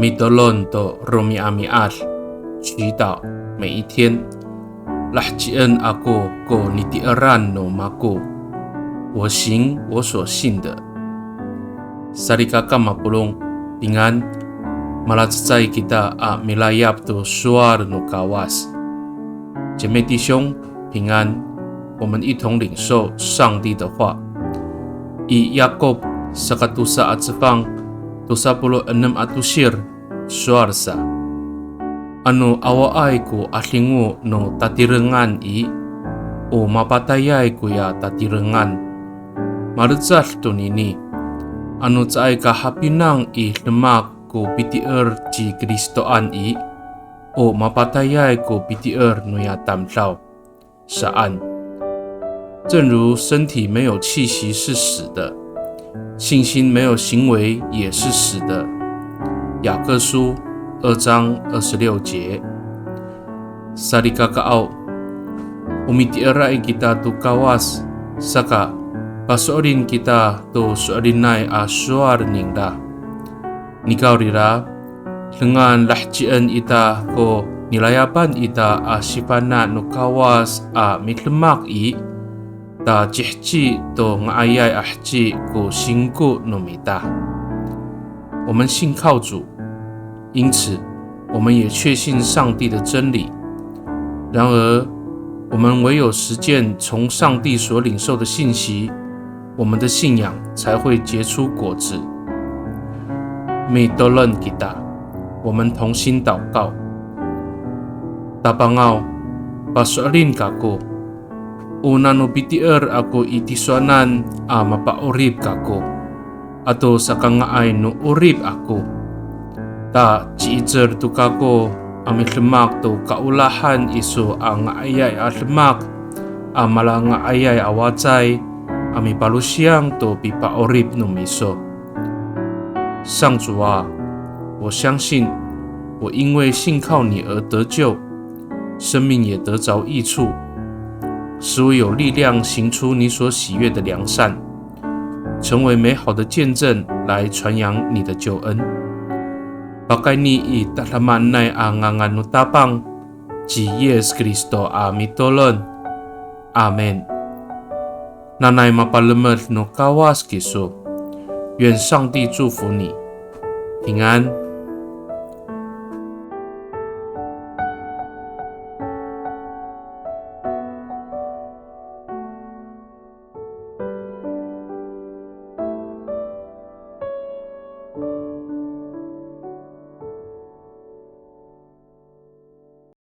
Midolon do Romi Amiat 祈祷每一天 Lahjian ako ko nitiaran no mako 我行我所信的 Sarikaka mapulong 平安 Malatsay kita milayap to suar no kawas 姐妹弟兄平安，我们一同领受上帝的话。以Yakub 1:1 atusir suarsa anu awaay ko alingo no tatirengan o mapatayay ko ya tatirengan marutsal to nini anu tsaay kahapinang lemak ko bitier ji Kristoan o mapatayay ko bitier no ya tamlaw saan正如身体没有气息是死的，信心没有行为也是死的。雅各书2:26节。Sarikakaaw, umitiaray kita to kawas, saka pasorin kita to suarinay suar ningda. Nikaw rira, dengan lahjian ita ko nilayapan ita sipana no kawas mitlemak ta jihji to ngayay ahji ko singku no mita。我们信靠主，因此我们也确信上帝的真理。然而，我们唯有实践从上帝所领受的信息，我们的信仰才会结出果子。Midolon kita， 我们同心祷告。Tapangao, pasorin kako.Una no bitier ako itiswanan mapaurib kako ato sa kangaay no urib ako ta chiizer to kako mitlemak to kaulahan iso ang ayay atlemak malanga ayay awatsay mipalusyang to pipaurib no miso。上主啊，我相信我因为信靠你而得救，生命也得着益处，使我有力量行出你所喜悦的良善，成为美好的见证来传扬你的救恩。Pakai ni italaman angangan no tapang ji Yesus Kristo mitolon. Amen. Nanay mapalemer no kawas kiso. 愿上帝祝福你，平安。